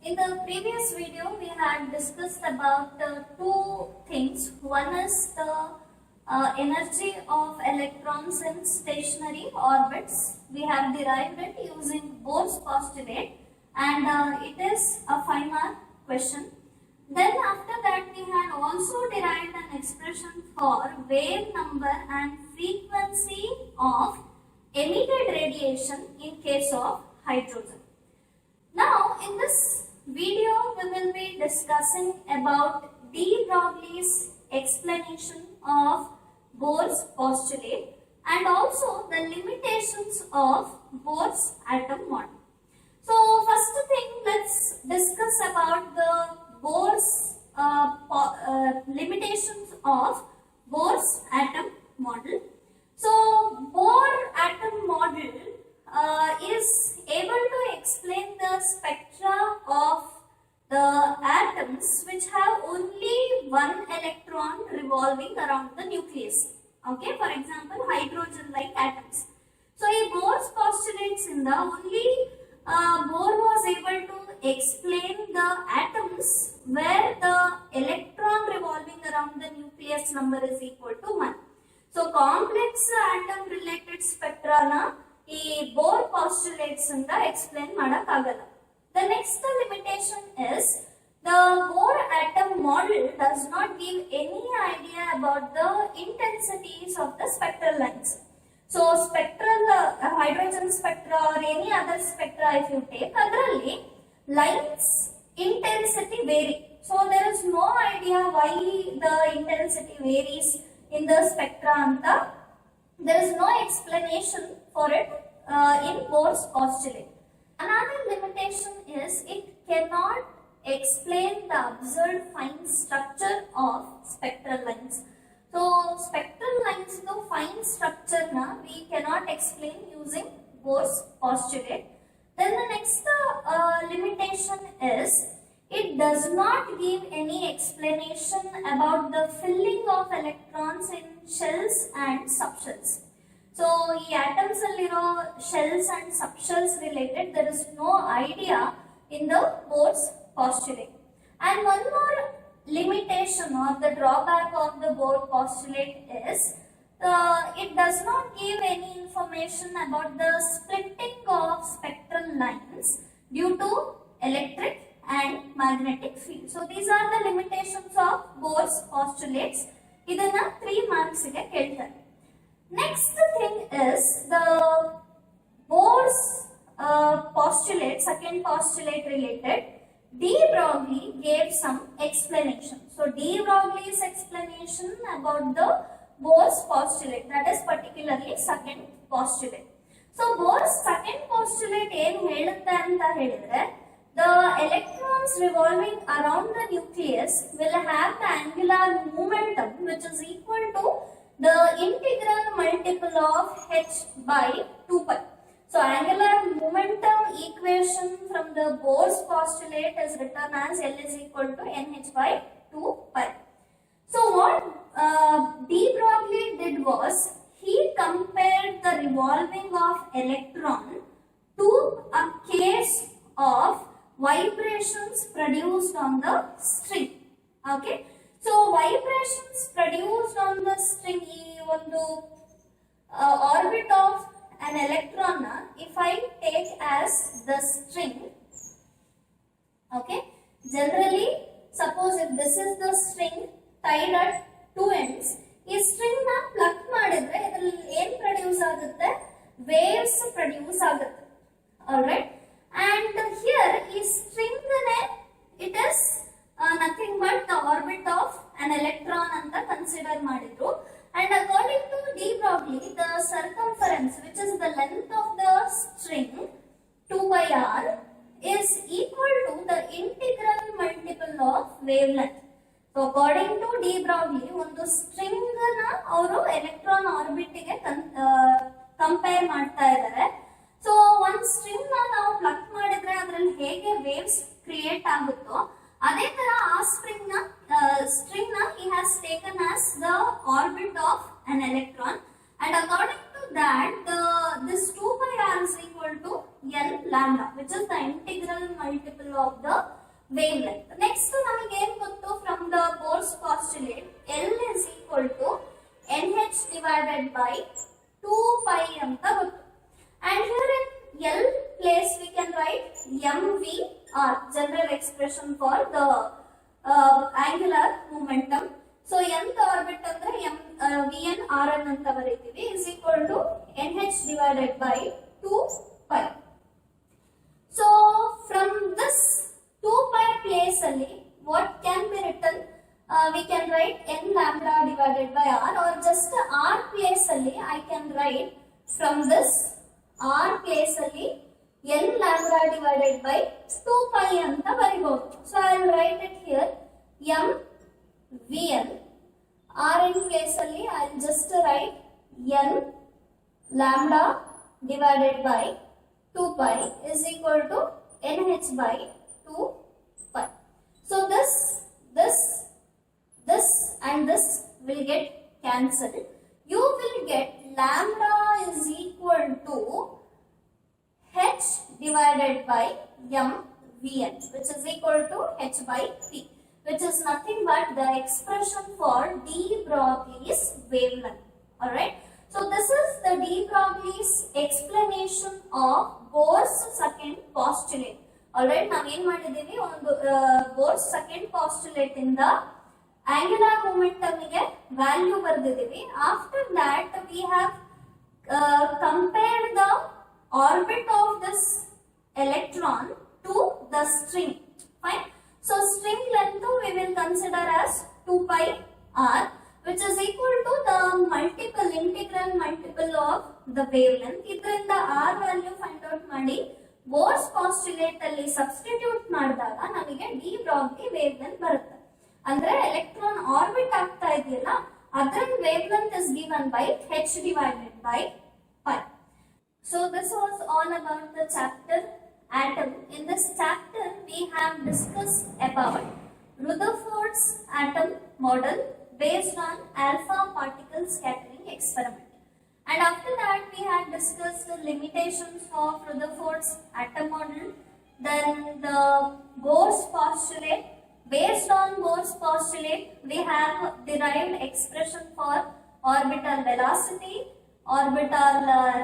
In the previous video, we had discussed about two things. One is the energy of electrons in stationary orbits. We have derived it using Bohr's postulate, and it is a 5-mark question. Then after that, we had also derived an expression for wave number and frequency of emitted radiation in case of hydrogen. Now, in this video, we will be discussing about de Broglie's explanation of Bohr's postulate and also the limitations of Bohr's atom model. So, first thing, let's discuss about the Bohr's limitations of Bohr's atom model. So, Bohr atom model is able to explain the spectra of the atoms which have only one electron revolving around the nucleus. Okay, for example, hydrogen-like atoms. So, in Bohr's postulates in the only Bohr was able to explain the atoms where the electron revolving around the nucleus number is equal to 1. So, complex atom related spectra na ಈ Bohr postulates ಇಂದ explain ಮಾಡಕ್ಕಾಗಲ್ಲ. The next limitation is the Bohr atom model does not give any idea about the intensities of the spectral lines. So spectral hydrogen spectra or any other spectra if you take, adralli lines intensity vary. So there is no idea why the intensity varies in the spectra anta. There is no explanation for it in Bohr's postulate. Another limitation is it cannot explain the observed fine structure of spectral lines. So, spectral lines no fine structure na we cannot explain using Bohr's postulate. Then the next limitation is it does not give any explanation about the filling of electrons in shells and subshells. So, ಈ atoms alliro shells and subshells related, there is no idea in the Bohr's postulate. And one more limitation or the drawback of the Bohr postulate is it does not give any information about the splitting of spectral lines due to electric and magnetic field. So, these are the limitations of Bohr's postulates. Idanna 3 marks ige keltare. Next thing is the Bohr's postulate, second postulate related. De Broglie gave some explanation. So, De Broglie's explanation about the Bohr's postulate, that is particularly second postulate. So, Bohr's second postulate ಏನು ಹೇಳುತ್ತೆ ಅಂತ ಹೇಳಿದ್ರೆ the electrons revolving around the nucleus will have the angular momentum which is equal to the integral multiple of h by 2 pi. So, angular momentum equation from the Bohr's postulate is written as L is equal to nh by 2 pi. So, what de Broglie did was he compared the revolving of electron to a case of vibrations produced on the string. Okay. So, vibrations produced on the string, ಒಂದು orbit of an electron, if I take as the string, okay, generally, suppose if this is the string tied at two ends, ಈ string na pluck ಮಾಡಿದ್ರೆ ಇದರಲ್ಲಿ ಏನು produce ಆಗುತ್ತೆ, waves produce ಆಗುತ್ತೆ. Alright, and here ಈ string ನೇ it is nothing but the orbit of an electron anta consider ಮಾಡಿದ್ರು. And according to De Broglie, the circumference, which is the length of the string 2 by r, is equal to the integral multiple of wavelength. So, according to De Broglie, ಒಂದು string na ಅವರು electron orbit ಗೆ compare ಮಾಡ್ತಾ ಇದ್ದಾರೆ. So, one string na ನಾವು pluck ಮಾಡಿದ್ರೆ ಅದರಲ್ಲಿ ಹೇಗೆ waves create ಆಗುತ್ತೋ ಅದೇ ತರ ಆ string na he has taken as the orbit of an electron, and according to that this 2 by r is equal to n lambda, which is the integral multiple of the wavelength. Next ನಮಗೆ ಏನು ಗೊತ್ತು from the Bohr's postulate, L is equal to NH divided by 2 pi ಅಂತ ಗೊತ್ತು. And here in L place we can write mvr, general expression for the angular momentum. So nth orbit ಅಂದ್ರೆ vn rn ಅಂತ ಬರೀತೀವಿ, is equal to nh divided by 2 pi. So from this 2 pi place ಅಲ್ಲಿ what can be written, we can write n lambda divided by r, or just r place ಅಲ್ಲಿ I can write from this r place ಅಲ್ಲಿ n lambda divided by 2 pi ಅಂತ ಬರಿಬಹುದು. So I will write it here m vn, r in place ಅಲ್ಲಿ I will just write n lambda divided by 2 pi is equal to nh by 2 pi. So this and this will get cancelled. You will get lambda is equal to h divided by m vn, which is equal to h by p, which is nothing but the expression for de Broglie's wavelength. Alright. So this is the de Broglie's explanation of Bohr's second postulate. Alright, ನಾವು ಏನು ಮಾಡಿದೀವಿ, ಒಂದು Bohr's second postulate ಇಂದ angular momentum ಗೆ value ಬರೆದಿದ್ದೀವಿ. After that we have compared the orbit of this electron to the string. Fine. So string length we will consider as 2 pi r, which is equal to the integral multiple of the wavelength. ಇದರಿಂದ r value find out ಮಾಡಿ Bohr's postulate ಅಲ್ಲಿ substitute ಮಾಡಿದಾಗ ನಮಗೆ D Broglie wavelength ಬರುತ್ತೆ. ಅಂದ್ರೆ electron orbit ಆಗ್ತಾ ಇದೆಯಲ್ಲ, ಅದರ wavelength is given by h divided by pi. So this was all about the chapter atom. In this chapter we have discussed about Rutherford's atom model based on alpha particle scattering experiment. And after that we had discussed the limitations of Rutherford's atom model, then the Bohr's postulate. Based on Bohr's postulate we have derived expression for orbital velocity, orbital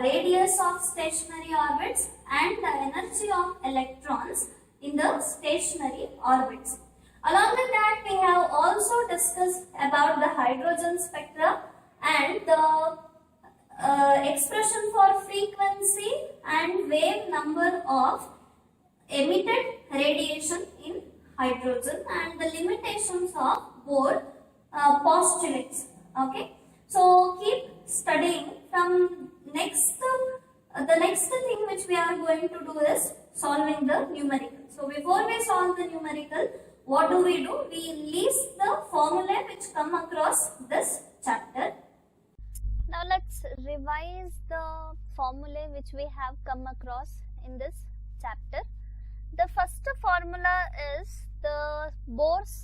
radius of stationary orbits, and the energy of electrons in the stationary orbits. Along with that we have also discussed about the hydrogen spectra and the expression for frequency and wave number of emitted radiation in hydrogen, and the limitations of Bohr postulates. Okay, so keep studying. From the next thing which we are going to do is solving the numerical. So before we solve the numerical, what do? We list the formula which come across this chapter. Now let's revise the formulae which we have come across in this chapter. The first formula is the Bohr's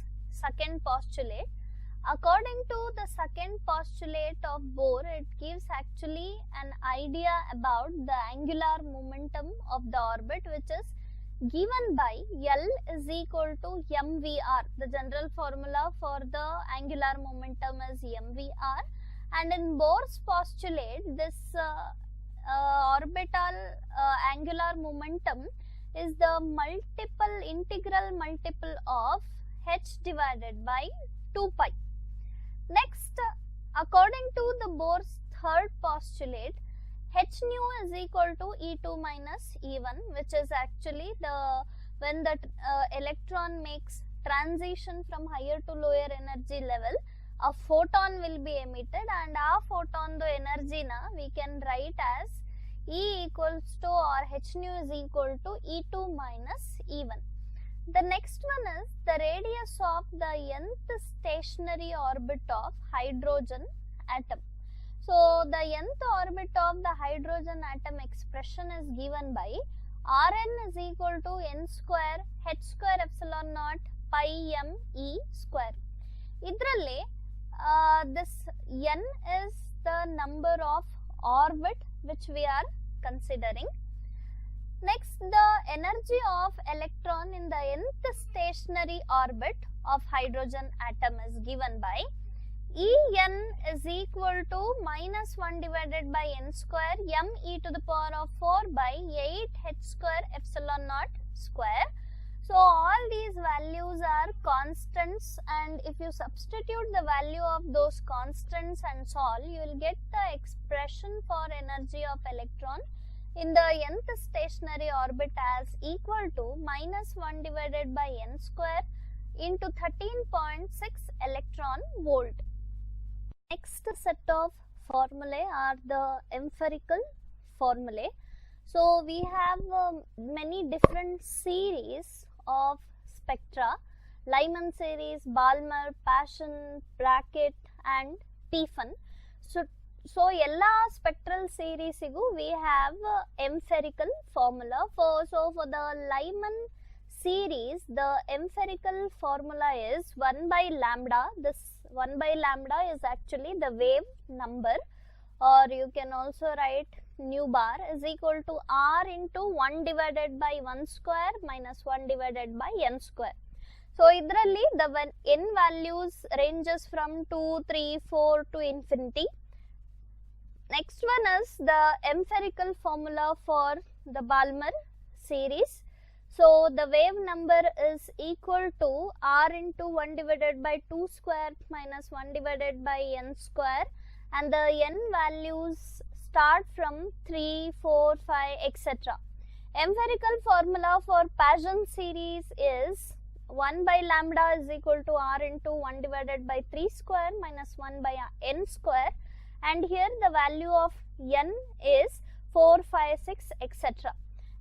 second postulate. According to the second postulate of Bohr, it gives actually an idea about the angular momentum of the orbit, which is given by L is equal to mvr. The general formula for the angular momentum is mvr. And in Bohr's postulate, this orbital angular momentum is the integral multiple of h divided by 2 pi. Next, according to the Bohr's third postulate, h nu is equal to E2 minus E1, which is actually when the electron makes transition from higher to lower energy level, a photon will be emitted, and our photon the energy we can write as E equals to, or h nu is equal to E2 minus E1. The next one is the radius of the nth stationary orbit of hydrogen atom. So the nth orbit of the hydrogen atom expression is given by Rn is equal to n square h square epsilon naught pi m e square. Idralli this n is the number of orbit which we are considering. Next, the energy of electron in the nth stationary orbit of hydrogen atom is given by En is equal to minus 1 divided by n square m e to the power of 4 by 8 h square epsilon naught square. So all these values are constants, and if you substitute the value of those constants and solve, you will get the expression for energy of electron in the nth stationary orbit as equal to minus 1 divided by n square into 13.6 electron volt. Next set of formulae are the empirical formulae. So we have many different series of spectra: Lyman series, Balmer, Paschen, Brackett and Pfund. So ella spectral series we have empirical formula. For the Lyman series, the empirical formula is 1 by lambda. This 1 by lambda is actually the wave number, or you can also write nu bar is equal to r into 1 divided by 1 square minus 1 divided by n square. So idralli the n values ranges from 2, 3, 4 to infinity. Next one is the empirical formula for the Balmer series. So the wave number is equal to r into 1 divided by 2 square minus 1 divided by n square, and the n values start from 3, 4, 5, etc. Empirical formula for Paschen series is 1 by lambda is equal to r into 1 divided by 3 square minus 1 by n square, and here the value of n is 4, 5, 6, etc.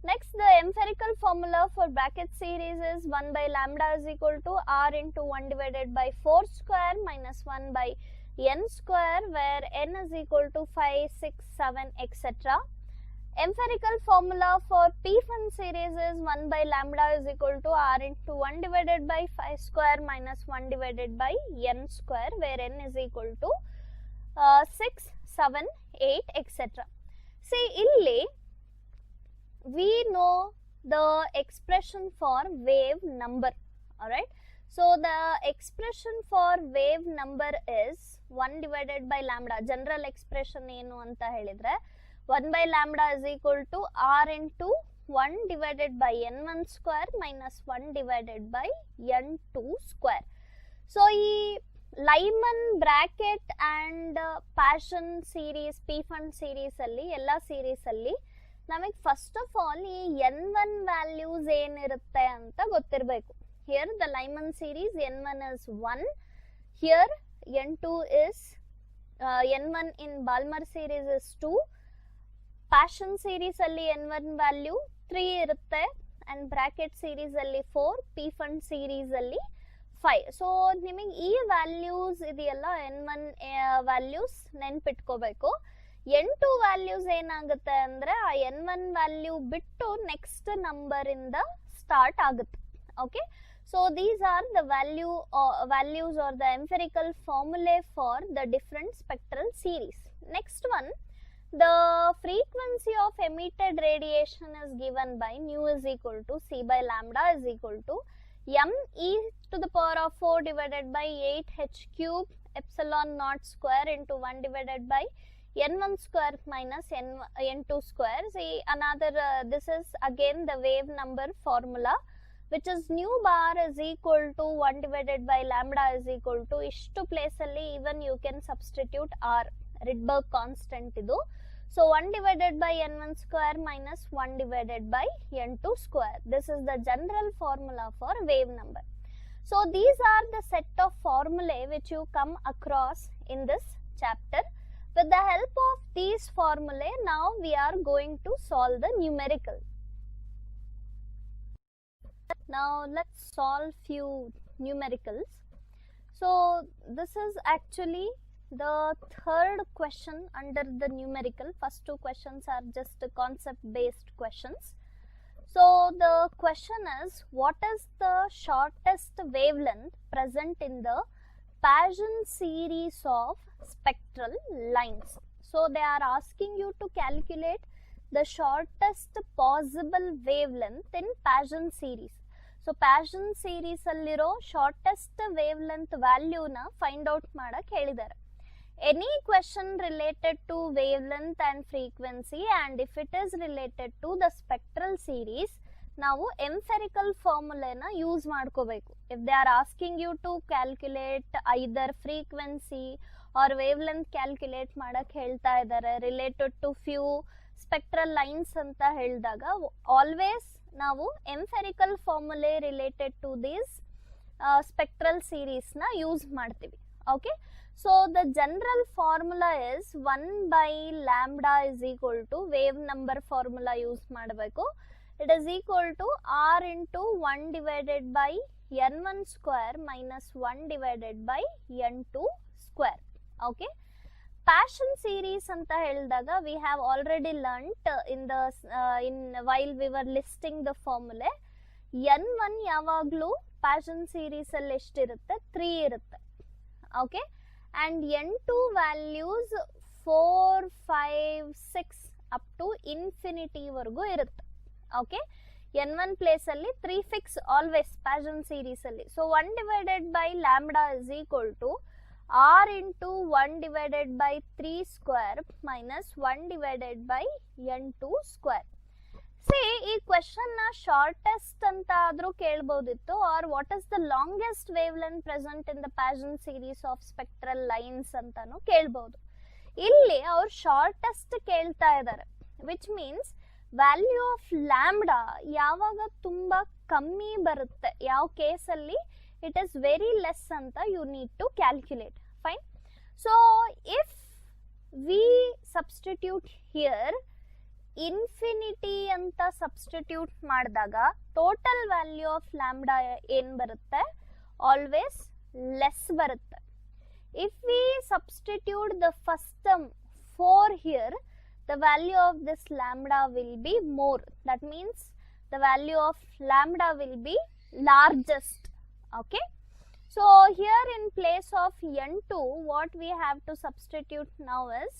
Next, the empirical formula for Brackett series is 1 by lambda is equal to r into 1 divided by 4 square minus 1 by n square, where n is equal to 5, 6, 7, etc. Empirical formula for Pfund series is 1 by lambda is equal to r into 1 divided by 5 square minus 1 divided by n square, where n is equal to 6, 7, 8, etc. See, illi we know the expression for wave number. Alright. So the expression for wave number is 1 divided by lambda. General expression enu anta helidre 1 by lambda is equal to r into 1 divided by n1 square minus 1 divided by n2 square. So ee Lyman, Brackett and Paschen series, Pfund series alli ella series alli ನಮಗೆ first of all ಈ n1 values ಏನಿರುತ್ತೆ ಅಂತ ಗೊತ್ತಿರಬೇಕು. Here the Lyman series n1 is 1, here n2 is n1 in Balmer series is 2, Paschen series ಅಲ್ಲಿ n1 value 3 ಇರುತ್ತೆ, and Brackett series ಅಲ್ಲಿ 4, Pfund series ಅಲ್ಲಿ 5. So ನಿಮಗೆ ಈ ವ್ಯಾಲ್ಯೂಸ್ ಇದೆಯಲ್ಲ n1 ವ್ಯಾಲ್ಯೂಸ್ ನೆನ್ಪಿಟ್ಕೋಬೇಕು. n2 ವ್ಯಾಲ್ಯೂಸ್ ಏನಾಗುತ್ತೆ ಅಂದ್ರೆ ಆ n1 ವ್ಯಾಲ್ಯೂ ಬಿಟ್ಟು ನೆಕ್ಸ್ಟ್ ನಂಬರ್ ಇಂದ ಸ್ಟಾರ್ಟ್ ಆಗುತ್ತೆ. Okay, so these are the values or the empirical formulae for the different spectral series. Next one, the frequency of emitted radiation is given by nu is equal to c by lambda is equal to m e to the power of 4 divided by 8 h cube epsilon naught square into 1 divided by n1 square minus n2 square. See another this is again the wave number formula, which is nu bar is equal to 1 divided by lambda is equal to ishtu place alli even you can substitute r, Rydberg constant idu. So 1 divided by n1 square minus 1 divided by n2 square. This is the general formula for wave number. So these are the set of formulae which you come across in this chapter. With the help of these formulae, now we are going to solve the numerical. Now let's solve few numericals. So this is actually the third question under the numerical. First two questions are just concept based questions. So the question is, what is the shortest wavelength present in the Paschen series of spectral lines? So they are asking you to calculate the shortest possible wavelength in Paschen series. So Paschen series alliro shortest wavelength value na find out madak helidare. Any question related to wavelength and frequency, and if it is related to the spectral series, ನಾವು empirical formula na use ಮಾಡ್ಕೋಬೇಕು. If they are asking you to calculate either frequency or wavelength calculate ಮಾಡಕ್ ಹೇಳ್ತಾ ಇದ್ದಾರೆ related to few spectral lines ಅಂತ ಹೇಳಿದಾಗ always ನಾವು empirical formula related to these spectral series na use ಮಾಡ್ತೀವಿ. Okay, so the general formula is 1 by lambda is equal to wave number formula use ಮಾಡಬೇಕು. It is equal to r into 1 divided by n1 square minus 1 divided by n2 square. Okay, Paschen series anta helidaga we have already learnt in while we were listing the formula. n1 yavaglu Paschen series alli eshtirutte 3 irutte. Okay, and n2 values 4 5 6 up to infinity vargu irutte. Okay, n1 place alli 3 fix always Paschen series alli. So 1 divided by lambda is equal to r into 1 divided by 3 square minus 1 divided by n2 square. See, ee question na shortest anta adru kelbodittu, or what is the longest wavelength present in the Paschen series of spectral lines antanu kelbodu. Illi ಅವರು shortest ಕೇಳ್ತಾ ಇದ್ದಾರೆ, which means value of lambda ಯಾವಾಗ ತುಂಬಾ ಕಮ್ಮಿ ಬರುತ್ತೆ, ಯಾವ ಕೇಸಲ್ಲಿ it is very less ಅಂತ you need to calculate. Fine. So if we substitute here infinity ಅಂತ ಸಬ್ಸ್ಟಿಟ್ಯೂಟ್ ಮಾಡಿದಾಗ ಟೋಟಲ್ ವ್ಯಾಲ್ಯೂ ಆಫ್ ಲ್ಯಾಂಬ್ಡಾ ಏನ್ ಬರುತ್ತೆ, ಆಲ್ವೇಸ್ ಲೆಸ್ ಬರುತ್ತೆ. If we substitute the first term 4 here, the value of this lambda will be more. That means the value of lambda will be largest. Okay, so here in place of n2 what we have to substitute now is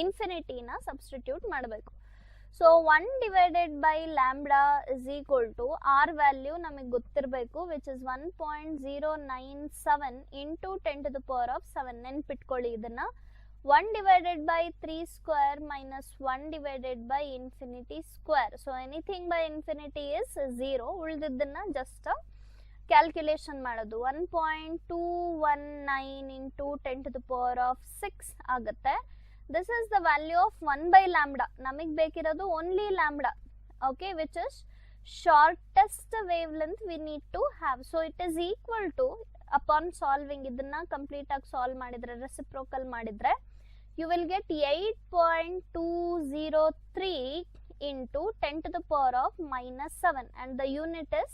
infinity na substitute ಮಾಡಬೇಕು. So 1 divided by lambda is equal to r value ನಮಗೆ ಗೊತ್ತಿರಬೇಕು, which is 1.097 into 10 to the power of 7. ನೆನ್ಪಿಟ್ಕೊಳ್ಳಿ ಇದನ್ನ. 1 divided by 3 square minus 1 divided by infinity square. So anything by infinity is 0. ಉಳಿದಿದ್ದನ್ನ just calculation ಮಾಡೋದು. 1.219 into 10 to the power of 6 ಆಗುತ್ತೆ. This is the value of 1 by lambda. ನಮಗೆ ಬೇಕಿರೋದು only lambda. Okay, which is shortest wavelength we need to have. So it is equal to, upon solving ಇದನ್ನ complete ಆಗಿ solve ಮಾಡಿದ್ರೆ, reciprocal ಮಾಡಿದ್ರೆ, you will get 8.203 into 10 to the power of minus 7, and the unit is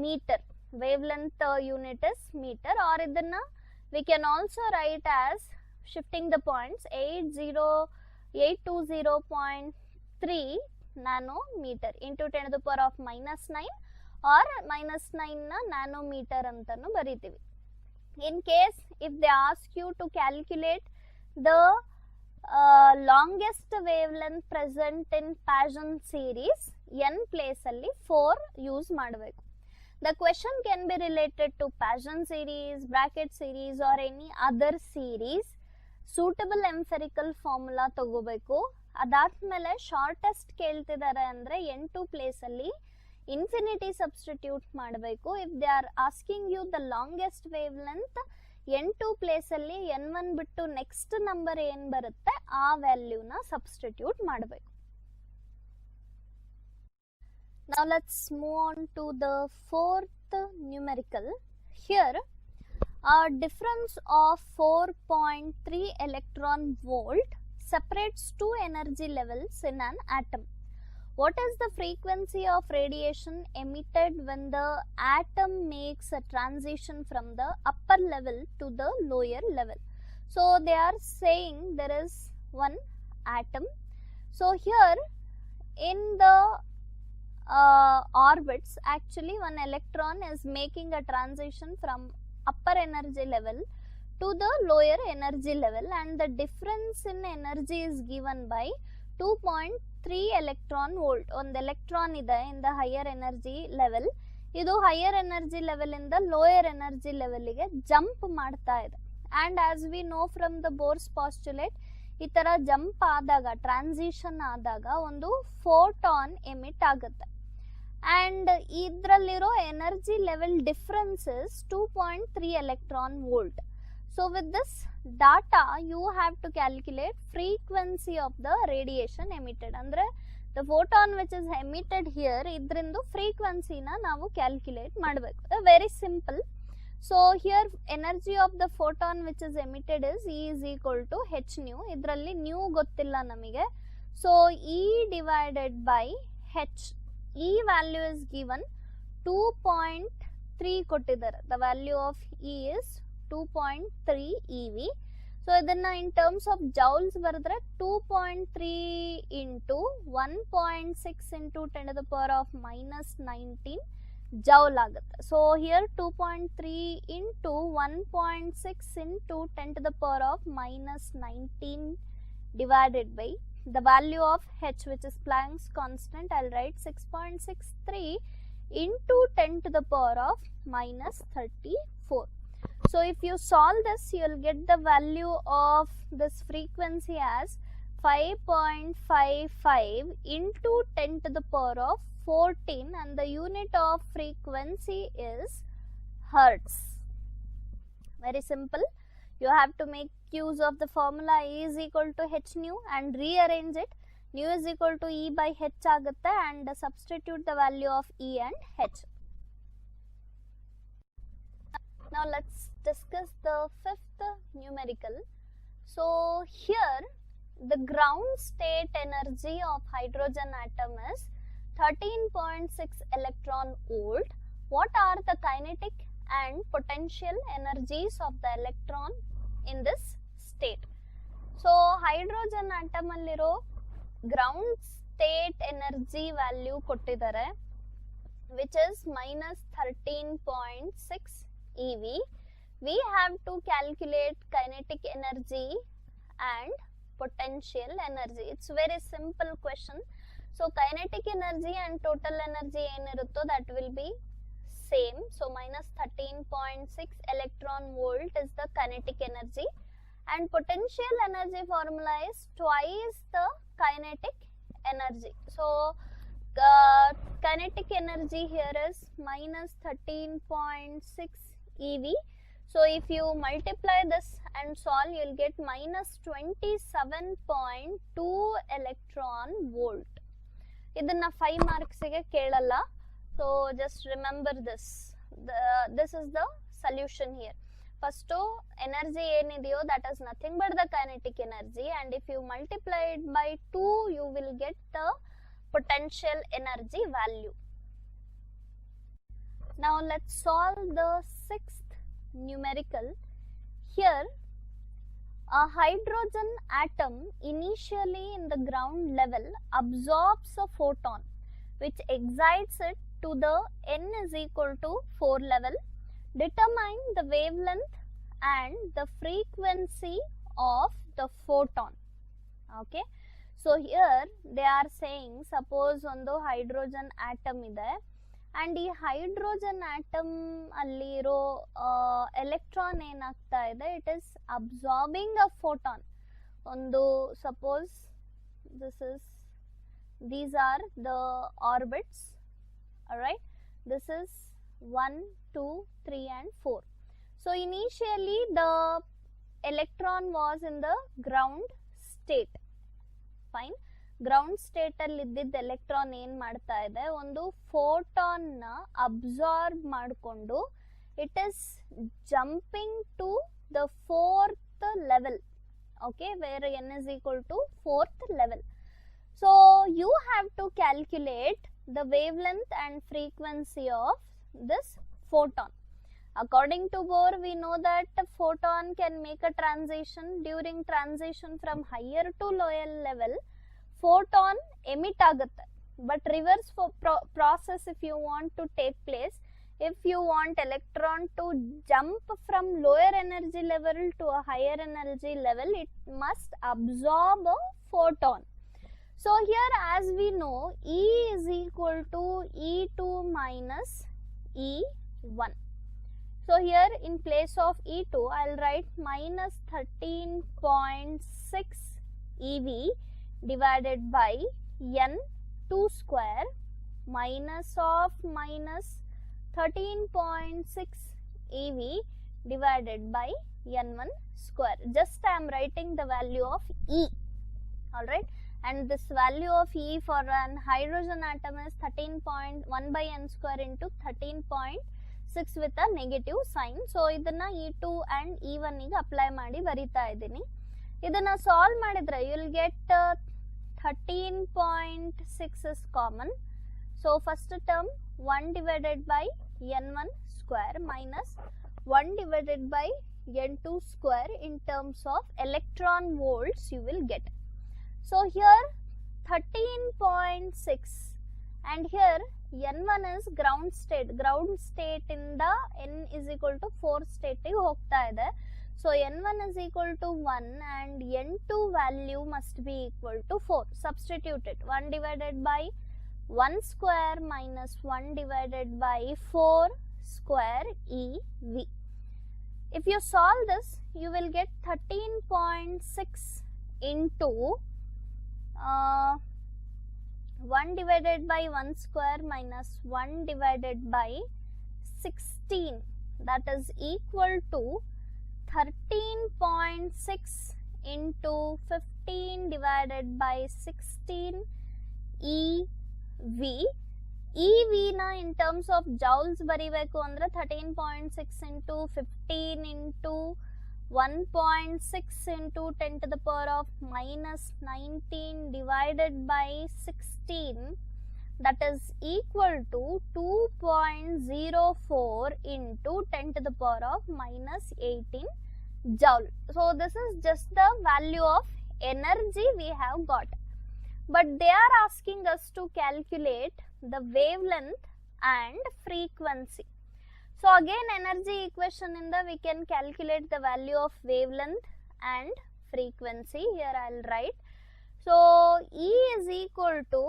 meter. Wavelength unit is meter, or idanna we can also write as, shifting the points, 820.3 nanometer into 10 to the power of minus 9, or minus 9 na nanometer antanu ಬರೀತೀವಿ. In case if they ask you to calculate the longest wavelength present in Paschen series, n place alli 4 use ಮಾಡಬೇಕು. The question can be related to Paschen series, bracket series, or any other series. Suitable empirical formula ತಗೋಬೇಕು. ಅದಾದ್ಮೇಲೆ shortest ಕೇಳ್ತಿದ್ದಾರೆ ಅಂದ್ರೆ n2 place ಅಲ್ಲಿ infinity substitute ಮಾಡಬೇಕು. If they are asking you the longest wavelength, n2 place ಅಲ್ಲಿ n1 ಬಿಟ್ಟು next number ಏನ್ ಬರುತ್ತೆ ಆ ವ್ಯಾಲ್ಯೂನ ಸಬ್ಸ್ಟಿಟ್ಯೂಟ್ ಮಾಡಬೇಕು. Now let's move on to the fourth numerical. Here a difference of 4.3 electron volt separates two energy levels in an atom. What is the frequency of radiation emitted when the atom makes a transition from the upper level to the lower level? So they are saying there is one atom. So here in the orbits, actually one electron is making a transition from upper energy level to the lower energy level, and the difference in energy is given by 2.3 electron volt. ಒಂದು electron ಇದೆ in the higher energy level, ಇದು higher energy level ಇಂದ lower energy level ಗೆ jump ಮಾಡ್ತಾ ಇದೆ. and as we know from the Bohr's postulate, ಈ ತರ jump ಆದಾಗ, ಟ್ರಾನ್ಸಿಷನ್ ಆದಾಗ ಒಂದು ಫೋಟಾನ್ ಎಮಿಟ್ ಆಗುತ್ತೆ. and ಇದ್ರಲ್ಲಿರೋ energy level difference is 2.3 electron volt. so with this data you have to calculate frequency of the radiation emitted. ಅಂದ್ರೆ the photon which is emitted here, idrindu frequency na ನಾವು calculate ಮಾಡಬೇಕು. very simple. so here energy of the photon which is emitted is E is equal to h nu. ಇದ್ರಲ್ಲಿ nu ಗೊತ್ತಿಲ್ಲ ನಮಗೆ, so E divided by h. E value is given 2.3 ಕೊಟ್ಟಿದ್ದಾರೆ. the value of E is 2.3 EV. so ಇದನ್ನ in terms of joules ಬರೆದ್ರೆ 2.3 into 1.6 into 10 to the power of minus 19 joule ಆಗುತ್ತೆ. so here 2.3 into 1.6 into 10 to the power of minus 19 divided by the value of h, which is Planck's constant. I'll write 6.63 into 10 to the power of minus 34. so if you solve this, you'll get the value of this frequency as 5.55 into 10 to the power of 14, and the unit of frequency is hertz. very simple. you have to make use of the formula E is equal to h nu and rearrange it. Nu is equal to E by h ಆಗುತ್ತೆ, and substitute the value of E and h. now let's discuss the fifth numerical. so here the ground state energy of hydrogen atom is 13.6 electron volt. what are the kinetic and potential energies of the electron in this state? so hydrogen atom alliro ground state energy value ಕೊಟ್ಟಿದ್ದಾರೆ, which is minus 13.6 EV. we have to calculate kinetic energy and potential energy. it's very simple question. so kinetic energy and total energy ಏನಿರುತ್ತೋ that will be same. so minus 13.6 electron volt is the kinetic energy, and potential energy formula is twice the kinetic energy. so kinetic energy here is minus 13.6 EV. so if you multiply this and solve, you'll get minus 27.2 electron volt. ಇದನ್ನ 5 marks ಗೆ ಕೇಳಲ್ಲ, so just remember this. this is the solution here. first energy ಏನಿದೆಯೋ that is nothing but the kinetic energy, and if you multiply it by 2, you will get the potential energy value. now let's solve the sixth numerical. here a hydrogen atom initially in the ground level absorbs a photon which excites it to the n is equal to 4 level. determine the wavelength and the frequency of the photon. okay, so here they are saying, suppose ಒಂದು hydrogen atom ಇದೆ, and ಈ hydrogen atom ಅಲ್ಲಿ ಇರೋ electron ಏನಾಗ್ತಾ ಇದೆ, it is absorbing a photon. ಒಂದು suppose these are the orbits, alright, this is 1, 2, 3 and 4. so initially the electron was in the ground state. fine. ground state ಅಲ್ಲಿ ಇದ್ದಿದ್ದ electron ಏನ್ ಮಾಡ್ತಾ ಇದೆ, ಒಂದು ಫೋಟಾನ್ ನ ಅಬ್ಸಾರ್ಬ್ ಮಾಡಿಕೊಂಡು it is jumping to the 4th level, okay, where n is equal to 4th level. so you have to calculate the wavelength and frequency of this photon. according to Bohr, we know that photon can make a transition. during transition from higher to lower level, photon emit ಆಗುತ್ತೆ, but reverse process if you want to take place, if you want electron to jump from lower energy level to a higher energy level, it must absorb a photon. So here, as we know, E is equal to E2 minus E1. So here in place of E2, I'll write minus 13.6 EV divided by N2 square minus of minus 13.6 EV divided by N1 square. Just I am writing the value of E. Alright. And this value of E for an hydrogen atom is 13.1 by N square into 13.6 with a negative sign. So, idana E2 and E1 ige apply ಮಾಡಿ ಬರಿತಾ ಇದ್ದೀನಿ. ಇದನ್ನ solve ಮಾಡಿದ್ರೆ you will get 13.6 is common. So, first term 1 divided by N1 square minus 1 divided by N2 square in terms of electron volts you will get. So, here 13.6 and here N1 is ground state in the N is equal to 4 state ಗೆ ಹೋಗ್ತಾ ಇದೆ. So, N1 is equal to 1 and N2 value must be equal to 4. Substitute it. 1 divided by 1 square minus 1 divided by 4 square EV. If you solve this, you will get 13.6 into 1 divided by 1 square minus 1 divided by 16, that is equal to 13.6 into 15 divided by 16 EV. EV na in terms of joules baribeku andre 13.6 into 15 into 1.6 into 10 to the power of minus 19 divided by 16, that is equal to 2.04 into 10 to the power of minus 18 joule. So, this is just the value of energy we have got. But they are asking us to calculate the wavelength and frequency. So, again energy equation in the we can calculate the value of wavelength and frequency. Here I will write. So, E is equal to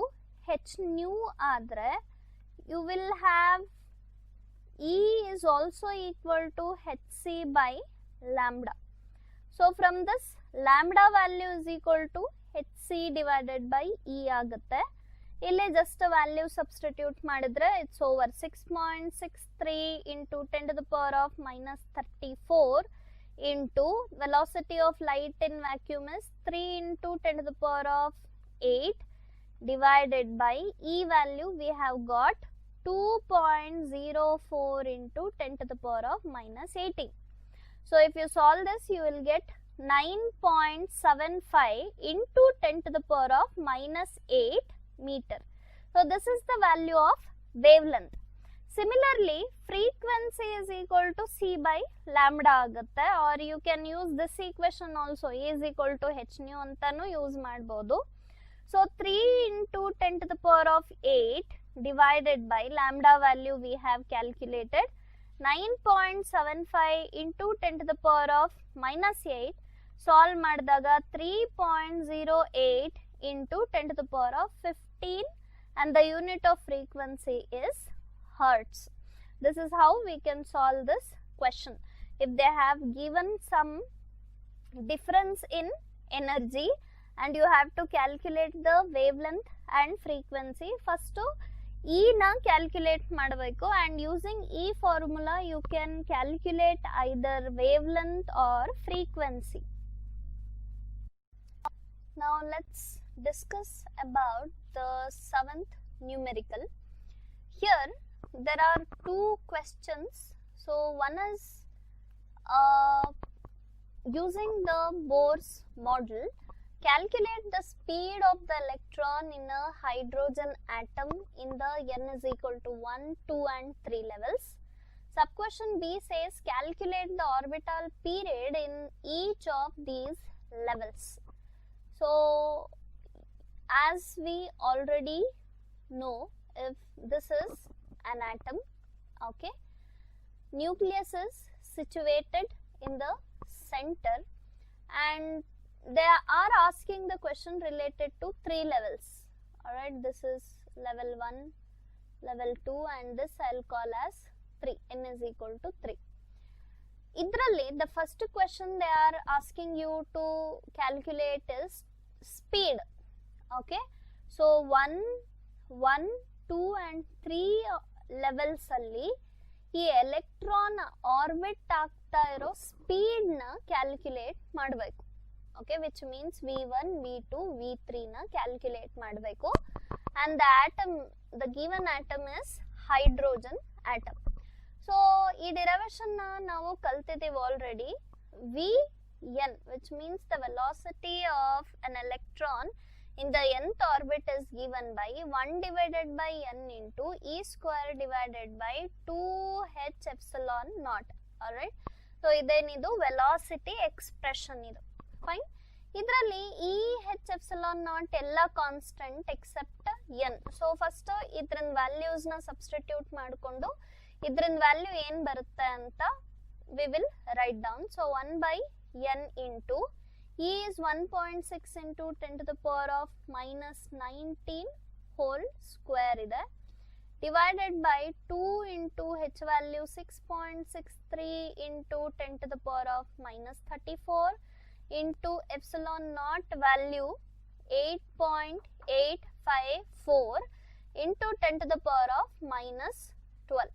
h nu adre you will have E is also equal to hc by lambda. So, from this lambda value is equal to hc divided by E agutte. ಇಲ್ಲಿ just value substitute ಮಾಡಿದ್ರೆ it's over 6.63 into 10 to the power of minus 34 into velocity of light in vacuum is 3 into 10 to the power of 8 divided by E value we have got 2.04 into 10 to the power of minus 18. So, if you solve this you will get 9.75 into 10 to the power of minus 8 meter. So, this is the value of wavelength. Similarly, frequency is equal to C by lambda agutte, or you can use this equation also, E is equal to h nu antanu use ಮಾಡಬಹುದು. So, 3 into 10 to the power of 8 divided by lambda value we have calculated 9.75 into 10 to the power of minus 8. Solve ಮಾಡಿದಾಗ 3.08 into 10 to the power of 15 and the unit of frequency is hertz. This is how we can solve this question. If they have given some difference in energy and you have to calculate the wavelength and frequency, first E na calculate ಮಾಡಬೇಕು and using E formula you can calculate either wavelength or frequency. Now let's discuss about the 7th numerical. Here there are two questions. So, one is using the Bohr's model, calculate the speed of the electron in a hydrogen atom in the n is equal to 1, 2 and 3 levels. Sub-question B says calculate the orbital period in each of these levels. So, as we already know, if this is an atom, Okay, nucleus is situated in the center, and they are asking the question related to 3 levels. All right, this is level 1, level 2, and this I'll call as 3. N is equal to 3. Idralli, the first question they are asking you to calculate is speed. Okay, so 1, 2 and 3 levels alli ಈ electron orbit ಆಗ್ತಾ ಇರೋ speed ನ calculate ಮಾಡಬೇಕು. Okay, which means v1, v2, v3 ನ calculate ಮಾಡಬೇಕು. And the atom, the given atom is hydrogen atom. So ಈ derivation ನ ನಾವು ಕಲ್ತಿದ್ದೀವಿ already. vn, which means the velocity of an electron in the nth orbit is given by 1 divided by n into e square divided by 2h epsilon naught. Alright, so idenidu velocity expression idu. Fine. Idralli e h epsilon naught ella constant except n. So first idrin values na substitute madkondo idrin value ಏನು ಬರುತ್ತೆ ಅಂತ we will write down. So 1 by n into E is 1.6 into 10 to the power of minus 19 whole square ಇದೆ, divided by 2 into h value 6.63 into 10 to the power of minus 34 into epsilon naught value 8.854 into 10 to the power of minus 12.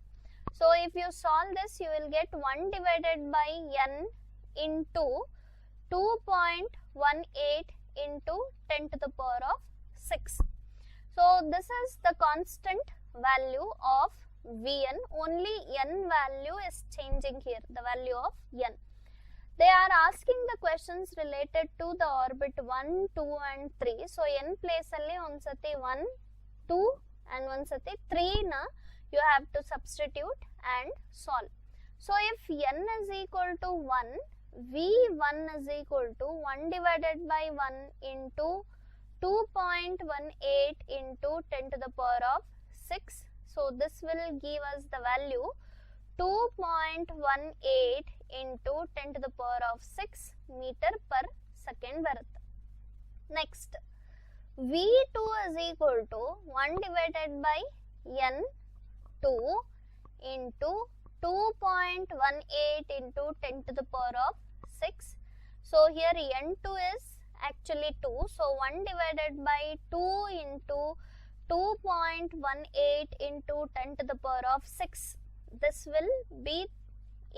So if you solve this, you will get 1 divided by n into 2.18 into 10 to the power of 6. So this is the constant value of Vn. Only n value is changing here, the value of n. They are asking the questions related to the orbit 1, 2 and 3. So n place alli onsati 1, 2 and onsati 3 na you have to substitute and solve. So if n is equal to 1, V1 is equal to 1 divided by 1 into 2.18 into 10 to the power of 6. So this will give us the value 2.18 into 10 to the power of 6 meter per second barutte. Next, V2 is equal to 1 divided by n2 into 2.18 into 10 to the power of 6. So here n2 is actually 2. So 1 divided by 2 into 2.18 into 10 to the power of 6. This will be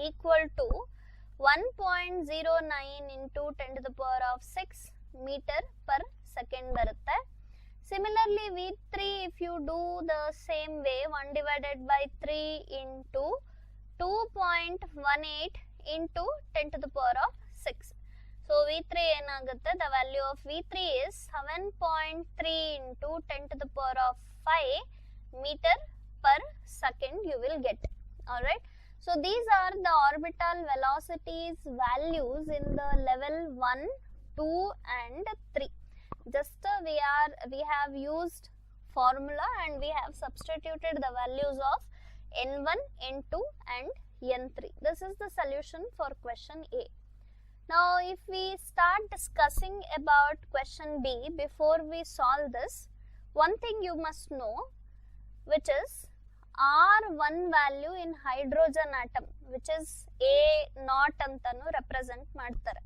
equal to 1.09 into 10 to the power of 6 meter per second barutte. Similarly, V3, if you do the same way, 1 divided by 3 into 2.18 into 10 to the power of 6. So V3 ಏನಾಗುತ್ತೆ, the value of V3 is 7.3 into 10 to the power of 5 meter per second you will get. Alright, so these are the orbital velocities values in the level 1, 2 and 3. Just we have used formula and we have substituted the values of n1, n2 and n3. This is the solution for question A. Now if we start discussing about question B, before we solve this, one thing you must know, which is R1 value in hydrogen atom, which is A0 ಅಂತನು represent ಮಾಡ್ತಾರೆ.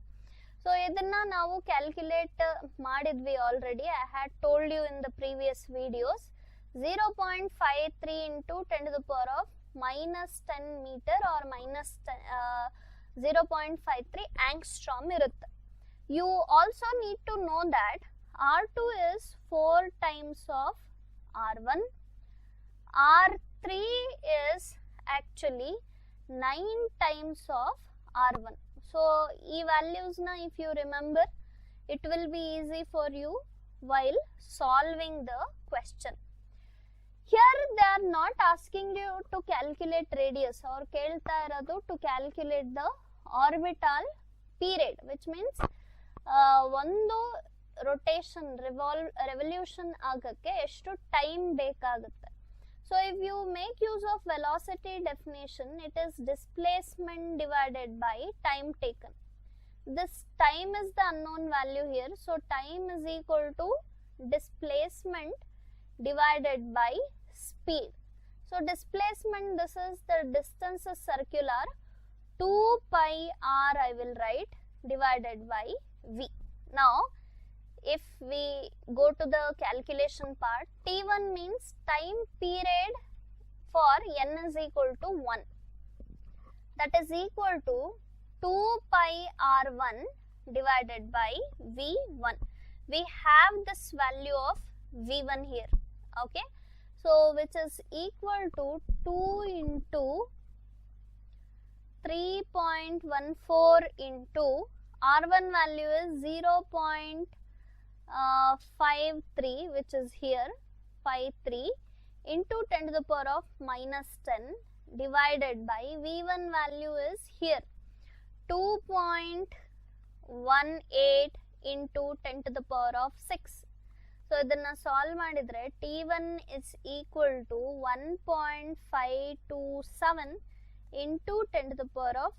So ಇದನ್ನ ನಾವು calculate ಮಾಡಿದ್ವಿ already. I had told you in the previous videos. 0.53 into 10 to the power of minus 10 meter or minus 0.53 angstrom irutte. You also need to know that R2 is 4 times of R1. R3 is actually 9 times of R1. So ee values na if you remember, it will be easy for you while solving the question. Here they are not asking you to calculate radius or kelta iradu to calculate the orbital period, which means ಒಂದು rotation revolution ಆಗಕ್ಕೆ ಎಷ್ಟು time ಬೇಕಾಗುತ್ತೆ. So if you make use of velocity definition, it is displacement divided by time taken. This time is the unknown value here, so time is equal to displacement divided by speed. So displacement, this is the distance is circular, 2 pi r I will write, divided by v. Now if we go to the calculation part, t1 means time period for n is equal to 1, that is equal to 2 pi r1 divided by v1. We have this value of v1 here, okay. So which is equal to 2 into 3.14 into r1 value is 0.53, which is here 53 into 10 to the power of minus 10 divided by v1 value is here 2.18 into 10 to the power of 6. So ಇದನ್ನ solve ಮಾಡಿದ್ರೆ t1 is equal to 1.527 into 10 to the power of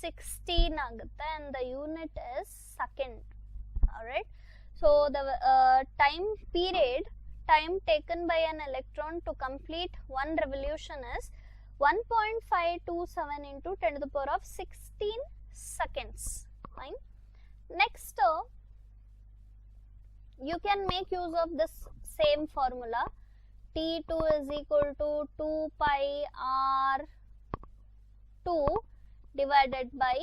16 ಆಗುತ್ತೆ, and the unit is second. Alright, so the time period, time taken by an electron to complete one revolution is 1.527 into 10 to the power of 16 seconds. Fine. Next, you can make use of this same formula. T2 is equal to 2 pi r2 divided by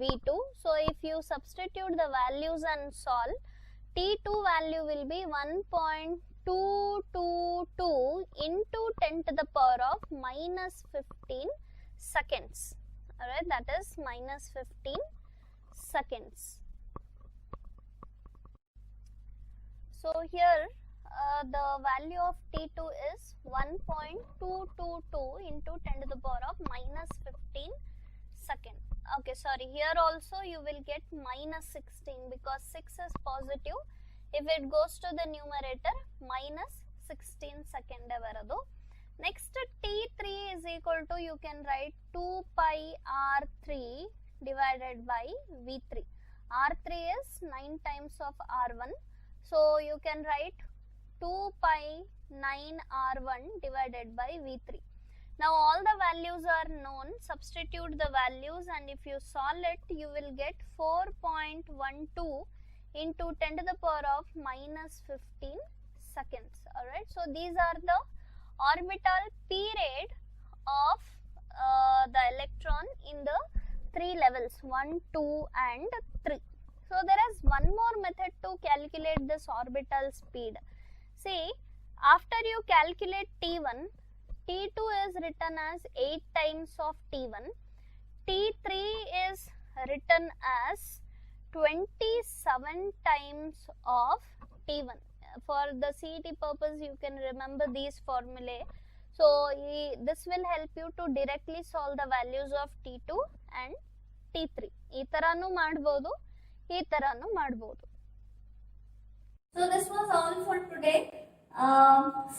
v2. So if you substitute the values and solve, T2 value will be 1.222 into 10 to the power of minus 15 seconds. Alright, that is minus 15 seconds. So here the value of T2 is 1.222 into 10 to the power of minus 15 second. Okay, sorry, here also you will get minus 16 because 6 is positive. If it goes to the numerator, minus 16 second varadu. Next, T3 is equal to, you can write 2 pi r3 divided by v3. R3 is 9 times of r1. So you can write 2 pi 9 r1 divided by v3. Now all the values are known, substitute the values, and if you solve it, you will get 4.12 into 10 to the power of minus 15 seconds. Alright, so these are the orbital period of the electron in the 3 levels, 1, 2 and 3. So there is one more method to calculate this orbital speed. See, after you calculate T1, T2 is written as 8 times of T1, T3 is written as 27 times of T1. For the CET purpose, you can remember these formulae. So this will help you to directly solve the values of T2 and T3. ಈ ತರಾನು ಮಾಡಬಹುದು, ಈ ತರಾನು ಮಾಡಬಹುದು. So this was all for today.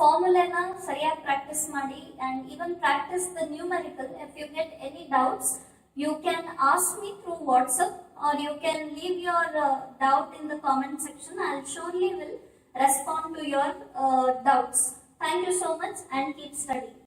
Formula ಸರಿಯಾಗಿ practice ಮಾಡಿ and even practice the numerical. If you get any doubts, you can ask me through WhatsApp or you can leave your doubt in the comment section. I'll surely will respond to your doubts. Thank you so much and keep studying.